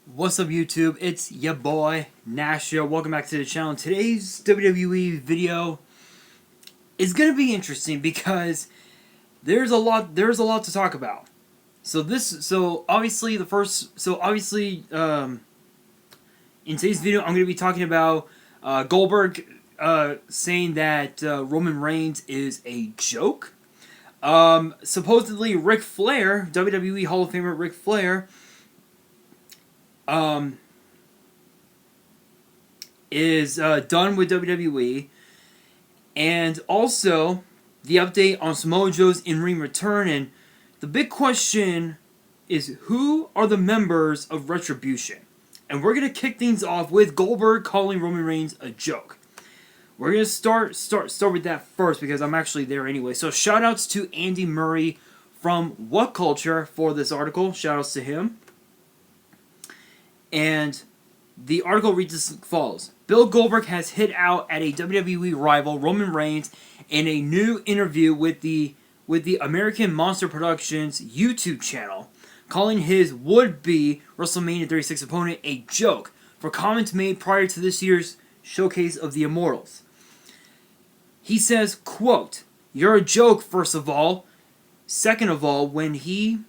What's up, YouTube? It's your boy Nash here. Welcome back to the channel. Today's WWE video is gonna be interesting because there's a lot to talk about. So obviously in today's video I'm gonna be talking about Goldberg saying that Roman Reigns is a joke. Supposedly Ric Flair, WWE Hall of Famer Ric Flair, is done with WWE, and also the update on Samoa Joe's in-ring return. And the big question is, who are the members of Retribution? And we're gonna kick things off with Goldberg calling Roman Reigns a joke. We're gonna start with that first because I'm actually there anyway. So shoutouts to Andy Murray from What Culture for this article. Shoutouts to him. And the article reads as follows. Bill Goldberg has hit out at a WWE rival, Roman Reigns, in a new interview with the American Monster Productions YouTube channel, calling his would-be WrestleMania 36 opponent a joke for comments made prior to this year's showcase of the Immortals. He says, quote, "You're a joke, first of all. Second of all, when he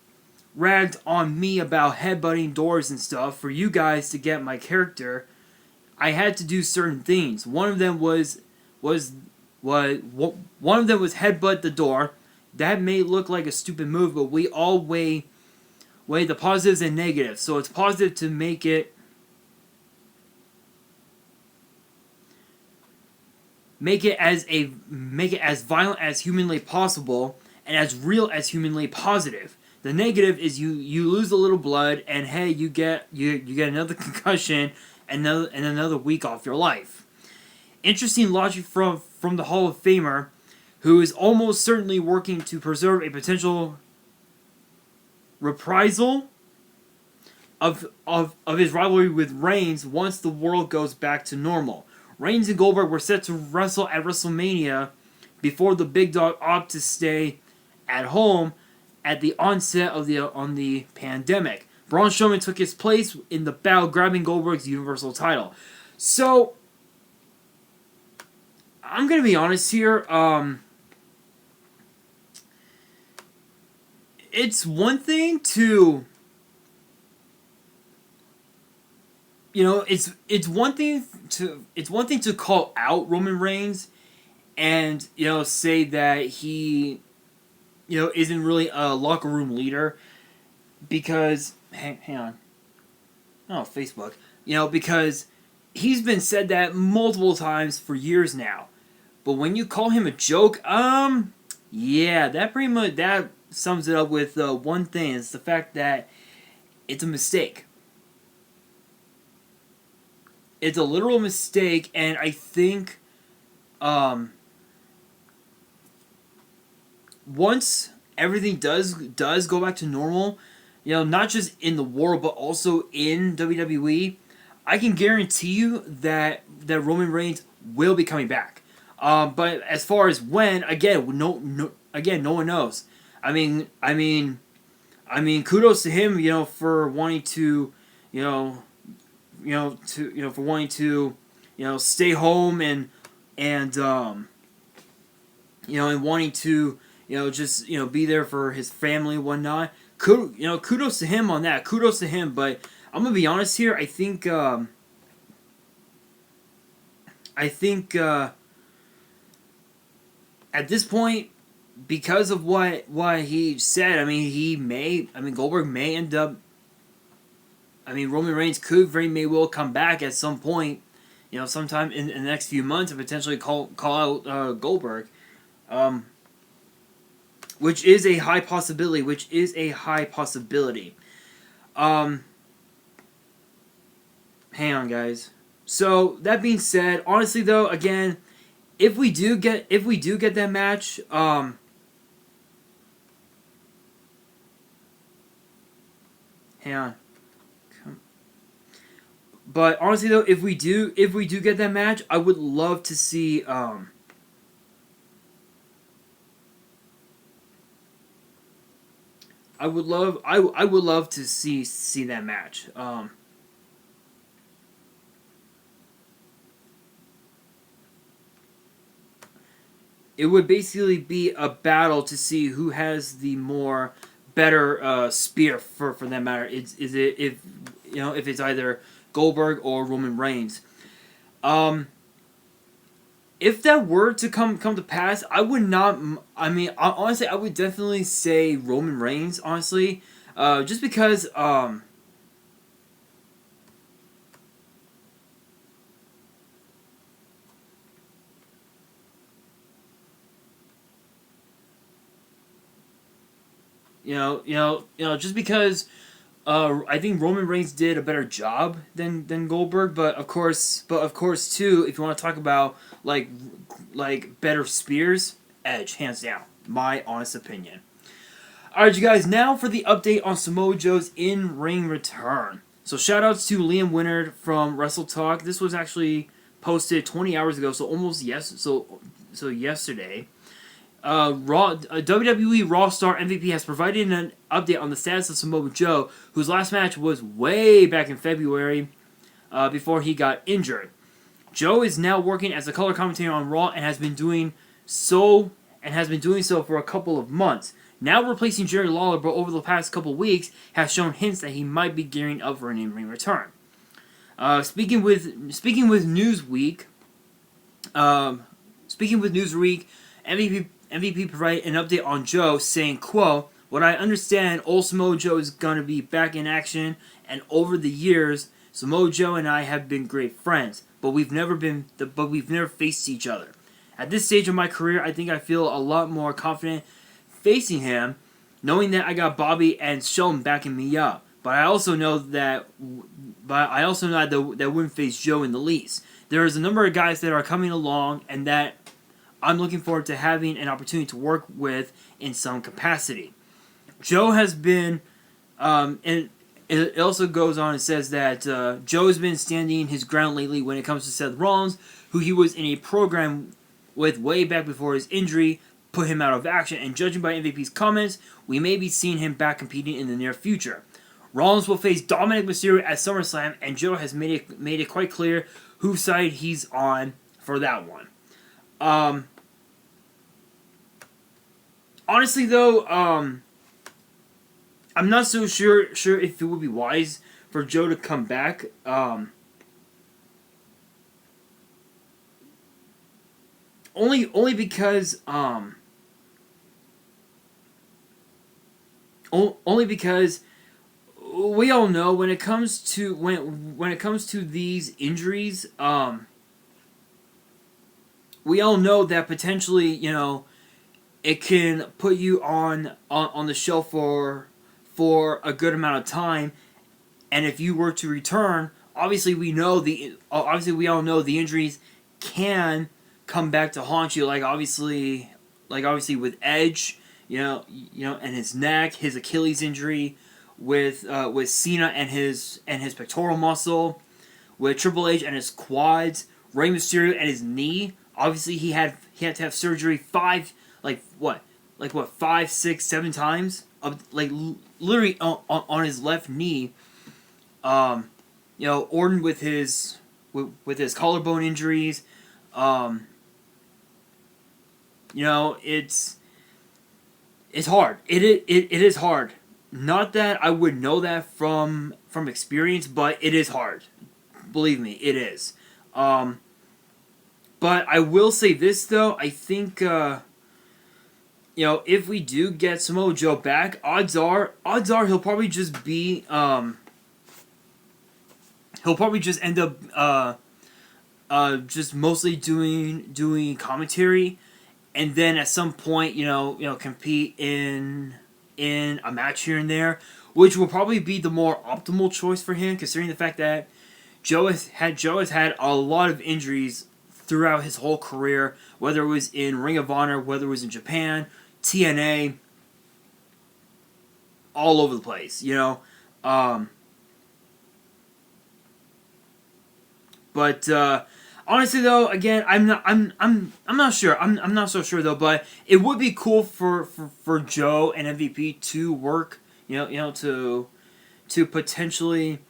ragged on me about headbutting doors and stuff for you guys to get my character, I had to do certain things. One of them was headbutt the door. That may look like a stupid move, but we all weigh the positives and negatives. So it's positive to make it as violent as humanly possible and as real as humanly positive. The negative is you lose a little blood, and hey, you get another concussion and another week off your life." Interesting logic from the Hall of Famer, who is almost certainly working to preserve a potential reprisal of his rivalry with Reigns once the world goes back to normal. Reigns and Goldberg were set to wrestle at WrestleMania before the big dog opted to stay at home at the onset of the pandemic. Braun Strowman took his place in the bout, grabbing Goldberg's Universal title. So, I'm gonna be honest here. It's one thing to, it's one thing to call out Roman Reigns and say that he isn't really a locker room leader because hang on. Oh, Facebook. Because he's been said that multiple times for years now. But when you call him a joke, yeah, that sums it up with one thing. It's the fact that it's a mistake. It's a literal mistake, and I think once everything does go back to normal, not just in the world but also in WWE, I can guarantee you that Roman Reigns will be coming back. But as far as when, again, no one knows. I mean, kudos to him, for wanting to, stay home and wanting to, just be there for his family and whatnot. Kudos to him on that. Kudos to him. But I'm gonna be honest here. I think at this point, because of what he said, Goldberg may end up. Roman Reigns could very may well come back at some point, sometime in the next few months, and potentially call out Goldberg. Which is a high possibility. Hang on, guys. So that being said, honestly though, again, if we do get that match, hang on. But honestly though, if we do get that match, I would love to see I would love to see that match. it would basically be a battle to see who has the more better spear for that matter. Is it if if it's either Goldberg or Roman Reigns. If that were to come to pass, I would not. I mean, honestly, I would definitely say Roman Reigns. Honestly, just because just because I think Roman Reigns did a better job than Goldberg, but of course too, if you want to talk about like better spears, Edge hands down, my honest opinion. All right, you guys, now for the update on Samoa Joe's in-ring return. So shoutouts to Liam Winnard from Wrestle Talk. This was actually posted 20 hours ago, so so yesterday. WWE Raw Star MVP has provided an update on the status of Samoa Joe, whose last match was way back in February, before he got injured. Joe is now working as a color commentator on Raw and has been doing so for a couple of months. Now replacing Jerry Lawler, but over the past couple weeks has shown hints that he might be gearing up for an in-ring return. Speaking with Newsweek, MVP provided an update on Joe, saying, quote, "What I understand, old Samoa Joe is going to be back in action, and over the years, Samoa Joe and I have been great friends, but we've never faced each other. At this stage of my career, I think I feel a lot more confident facing him, knowing that I got Bobby and Sheldon backing me up. But I also know that wouldn't face Joe in the least. There is a number of guys that are coming along, and that I'm looking forward to having an opportunity to work with in some capacity." Joe has been, and it also goes on and says that Joe has been standing his ground lately when it comes to Seth Rollins, who he was in a program with way back before his injury put him out of action, and judging by MVP's comments, we may be seeing him back competing in the near future. Rollins will face Dominic Mysterio at SummerSlam, and Joe has made it quite clear whose side he's on for that one. Honestly, though, I'm not so sure if it would be wise for Joe to come back. Only because we all know when it comes to these injuries, we all know that potentially, it can put you on the shelf for a good amount of time, and if you were to return, obviously we all know the injuries can come back to haunt you. Like obviously with Edge, and his neck, his Achilles injury, with Cena and his pectoral muscle, with Triple H and his quads, Rey Mysterio and his knee. Obviously he had to have surgery 5, 6, 7 times, literally on his left knee. Orton with his collarbone injuries. It's hard. It is hard. Not that I would know that from experience, but it is hard. Believe me, it is. But I will say this though. I think if we do get Samoa Joe back, odds are he'll probably just be he'll probably just end up just mostly doing commentary, and then at some point compete in a match here and there, which will probably be the more optimal choice for him, considering the fact that Joe has had a lot of injuries throughout his whole career, whether it was in Ring of Honor, whether it was in Japan, TNA, all over the place, But honestly, though, again, I'm not sure. I'm not so sure though. But it would be cool for Joe and MVP to work, to potentially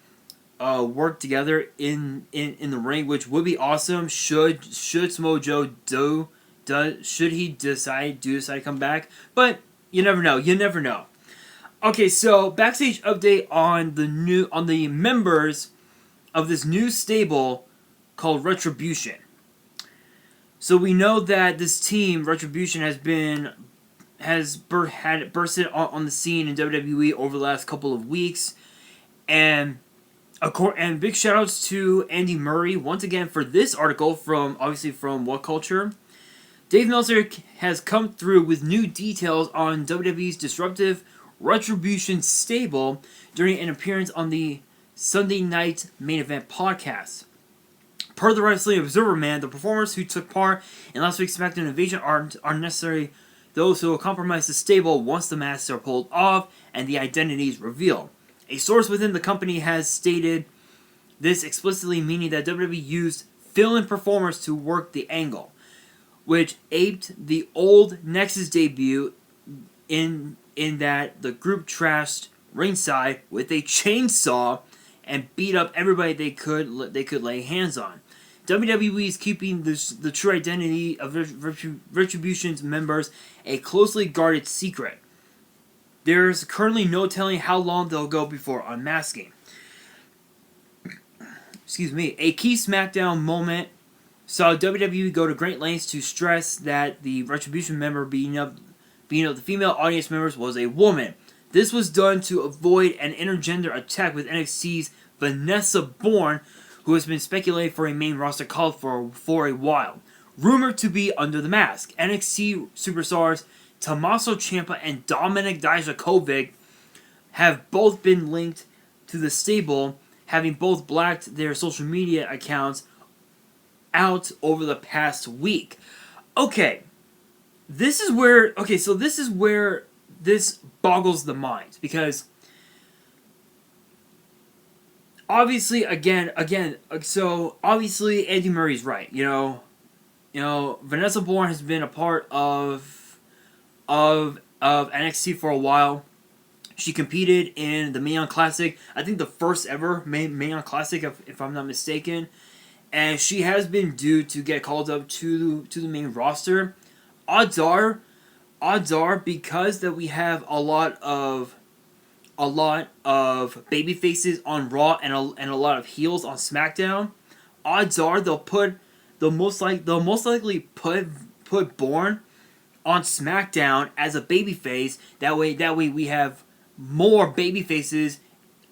work together in the ring, which would be awesome. Should Samoa Joe should he decide to come back? But you never know. You never know. Okay, so backstage update on the members of this new stable called Retribution. So we know that this team, Retribution, had bursted on the scene in WWE over the last couple of weeks, and big shout outs to Andy Murray once again for this article from What Culture. Dave Meltzer has come through with new details on WWE's disruptive Retribution stable during an appearance on the Sunday Night Main Event podcast. Per the Wrestling Observer Man, the performers who took part in last week's SmackDown Invasion are necessarily those who will compromise the stable once the masks are pulled off and the identities revealed. A source within the company has stated this explicitly, meaning that WWE used fill-in performers to work the angle, which aped the old Nexus debut in that the group trashed ringside with a chainsaw and beat up everybody they could lay hands on. WWE is keeping the true identity of Retribution's members a closely guarded secret. There's currently no telling how long they'll go before unmasking. Excuse me. A key SmackDown moment saw WWE go to great lengths to stress that the Retribution member beating up the female audience members was a woman. This was done to avoid an intergender attack with NXT's Vanessa Bourne, who has been speculated for a main roster call for a while. Rumored to be under the mask, NXT superstars Tommaso Ciampa and Dominik Dijakovic have both been linked to the stable, having both blacked their social media accounts out over the past week. This is where this boggles the mind, because obviously obviously Andy Murray's right. Vanessa Bourne has been a part of NXT for a while. She competed in the Mae Young Classic, I think the first ever Mae Young Classic, if I'm not mistaken, and she has been due to get called up to the main roster. Odds are because that we have a lot of baby faces on Raw and a lot of heels on SmackDown. Odds are they'll most likely put Bourne on SmackDown as a babyface. That way we have more baby faces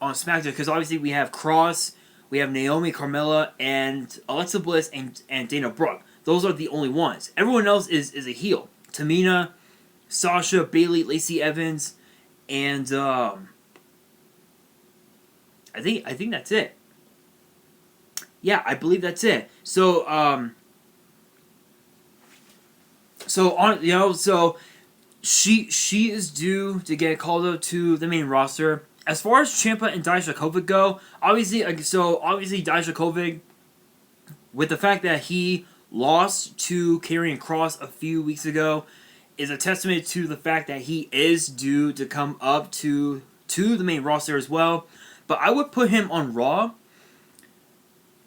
on SmackDown, because obviously we have Cross, we have Naomi, Carmella, and Alexa Bliss and Dana Brooke. Those are the only ones. Everyone else is a heel. Tamina, Sasha, Bayley, Lacey Evans, and I think that's it. Yeah, I believe that's it. So she is due to get called up to the main roster. As far as Ciampa and Dijakovic go, obviously Dijakovic, with the fact that he lost to Karrion Kross a few weeks ago, is a testament to the fact that he is due to come up to the main roster as well. But I would put him on Raw,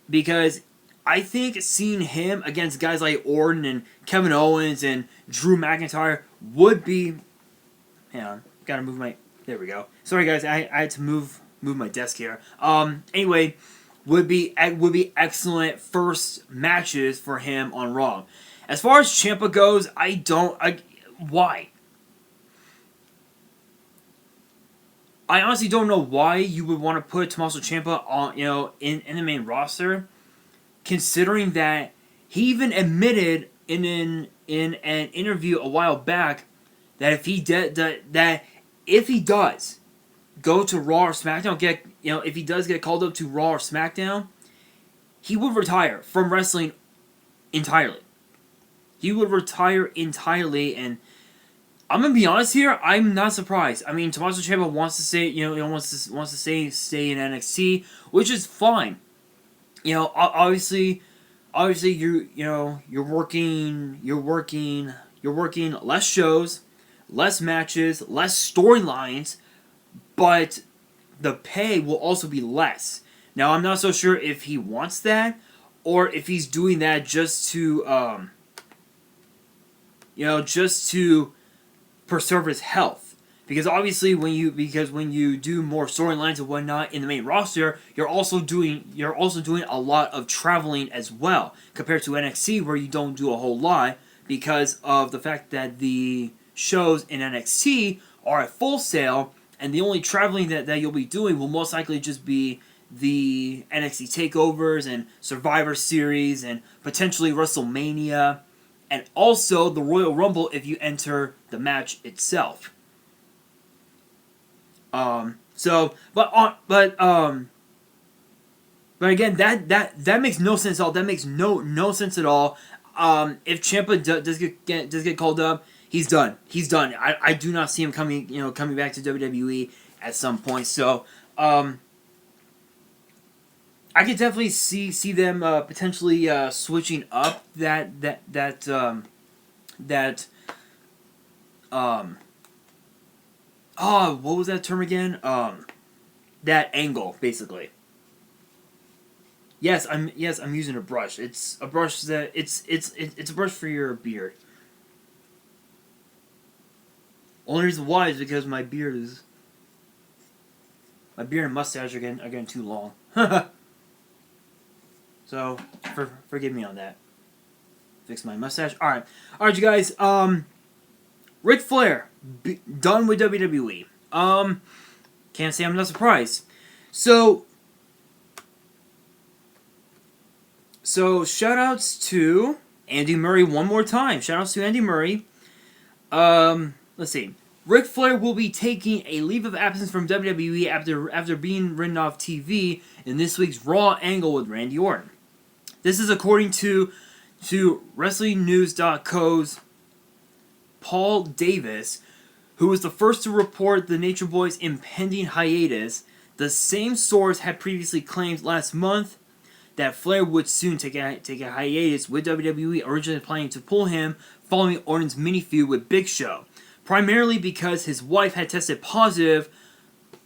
because I think seeing him against guys like Orton and Kevin Owens and Drew McIntyre would be... Hang on, gotta move my... There we go. Sorry guys, I had to move my desk here. Anyway, would be excellent first matches for him on Raw. As far as Ciampa goes, why? I honestly don't know why you would want to put Tommaso Ciampa on, in the main roster, considering that he even admitted in an interview a while back that if he does go to Raw or SmackDown, if he does get called up to Raw or SmackDown, he would retire from wrestling entirely. He would retire entirely, and I'm gonna be honest here. I'm not surprised. I mean, Tommaso Ciampa wants to stay. Wants to stay in NXT, which is fine. Obviously, you're working less shows, less matches, less storylines, but the pay will also be less. Now, I'm not so sure if he wants that, or if he's doing that just to just to preserve his health. Because obviously, when you do more storylines and whatnot in the main roster, you're also doing a lot of traveling as well, compared to NXT, where you don't do a whole lot because of the fact that the shows in NXT are at Full Sail, and the only traveling that you'll be doing will most likely just be the NXT takeovers and Survivor Series and potentially WrestleMania, and also the Royal Rumble if you enter the match itself. But again, that makes no sense at all. That makes no sense at all. If Ciampa does get called up, he's done. He's done. I do not see him coming back to WWE at some point. So, I could definitely see them potentially switching up that what was that term again? That angle, basically. Yes, I'm using a brush. It's a brush that it's a brush for your beard. Only reason why is because my beard and mustache are getting too long. So, forgive me on that. Fix my mustache. All right, you guys. Ric Flair done with WWE. Can't say I'm not surprised. So shoutouts to Andy Murray one more time. Shoutouts to Andy Murray. Let's see. Ric Flair will be taking a leave of absence from WWE after being written off TV in this week's Raw angle with Randy Orton. This is according to WrestlingNews.co's Paul Davis, who was the first to report the Nature Boys' impending hiatus. The same source had previously claimed last month that Flair would soon take a hiatus with WWE, originally planning to pull him following Orton's mini feud with Big Show, primarily because his wife had tested positive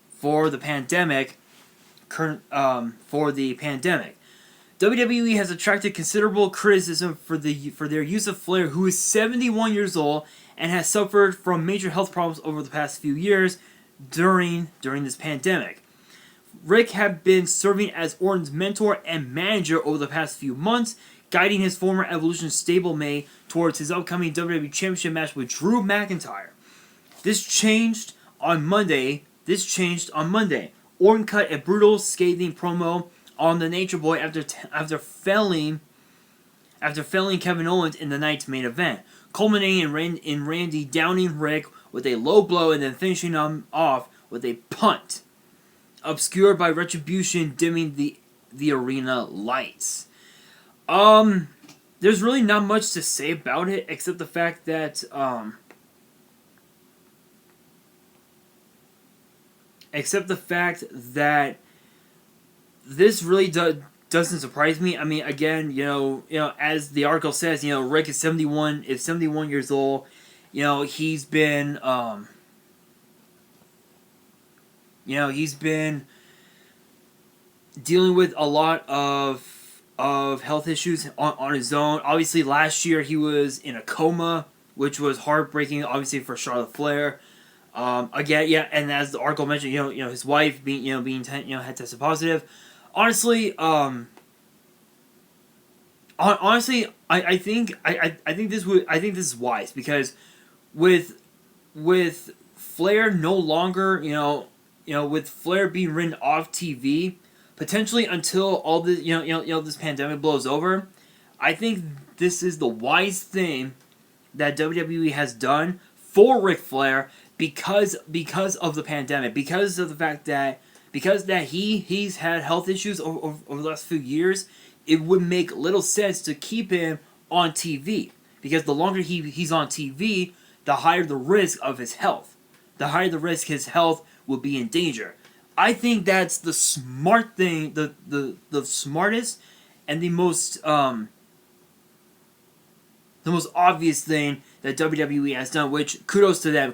for the pandemic. WWE has attracted considerable criticism for their use of Flair, who is 71 years old and has suffered from major health problems over the past few years during this pandemic. Rick had been serving as Orton's mentor and manager over the past few months, guiding his former Evolution stablemate towards his upcoming WWE Championship match with Drew McIntyre. This changed on Monday. Orton cut a brutal, scathing promo on the Nature Boy after failing Kevin Owens in the night's main event, culminating in Randy downing Rick with a low blow and then finishing him off with a punt, obscured by Retribution dimming the arena lights. There's really not much to say about it except the fact that this really doesn't surprise me. I mean, again, as the article says, Rick is 71 years old. He's been he's been dealing with a lot of health issues on his own. Obviously, last year he was in a coma, which was heartbreaking, obviously, for Charlotte Flair. Again, yeah, and as the article mentioned, his wife had tested positive. Honestly, I think this is wise, because with Flair no longer, with Flair being written off TV, potentially until all this this pandemic blows over, I think this is the wise thing that WWE has done for Ric Flair because of the pandemic, because of the fact that he's had health issues over the last few years. It would make little sense to keep him on TV, because the longer he's on TV, the higher the risk of his health. The higher the risk his health will be in danger. I think that's the smart thing, the smartest and the most obvious thing that WWE has done, which kudos to them.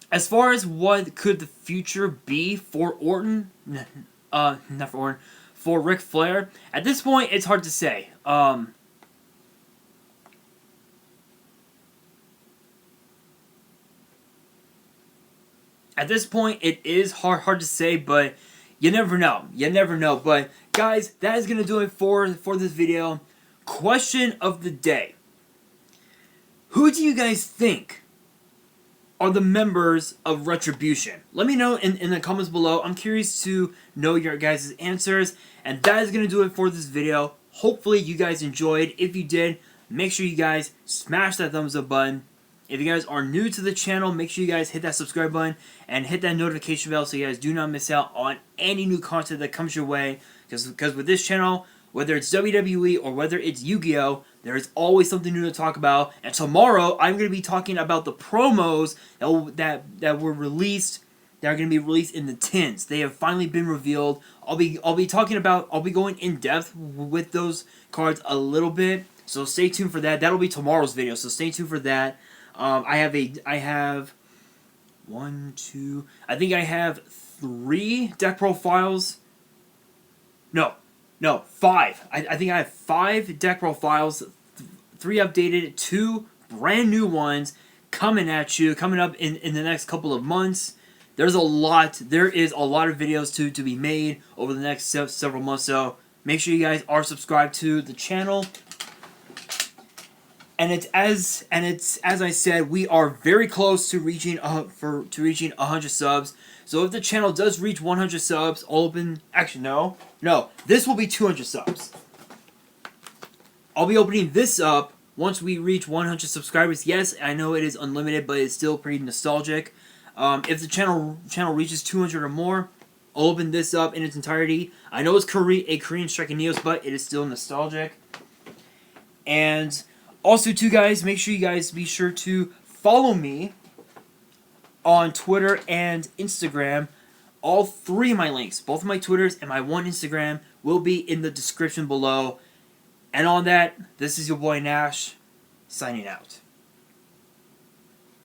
As far as what could the future be for Orton, not for Orton, for Ric Flair, at this point it's hard to say. At this point, it is hard to say, but you never know. You never know. But guys, that is gonna do it for this video. Question of the day: who do you guys think are the members of Retribution? Let me know in the comments below. I'm curious to know your guys' answers. And that is gonna do it for this video. Hopefully you guys enjoyed. If you did, make sure you guys smash that thumbs up button. If you guys are new to the channel, make sure you guys hit that subscribe button and hit that notification bell so you guys do not miss out on any new content that comes your way. Because with this channel, whether it's WWE or whether it's YuGiOh, there is always something new to talk about. And tomorrow, I'm going to be talking about the promos that were released, that are going to be released in the tins. They have finally been revealed. I'll be going in depth with those cards a little bit. So stay tuned for that. That'll be tomorrow's video. So stay tuned for that. I have 3 deck profiles. No, 5. I think I have 5 deck profiles, 3 updated, 2 brand new ones coming at you, coming up in the next couple of months. There is a lot of videos to be made over the next several months, so make sure you guys are subscribed to the channel. And it's as I said, we are very close to reaching 100 subs. So if the channel does reach 100 subs, this will be 200 subs. I'll be opening this up once we reach 100 subscribers. Yes, I know it is unlimited, but it's still pretty nostalgic. If the channel reaches 200 or more, I'll open this up in its entirety. I know it's a Korean Strike and Neos, but it is still nostalgic. And also, too, guys, make sure you guys be sure to follow me on Twitter and Instagram. All 3 of my links, both of my Twitters and my one Instagram, will be in the description below. And on that, this is your boy Nash, signing out.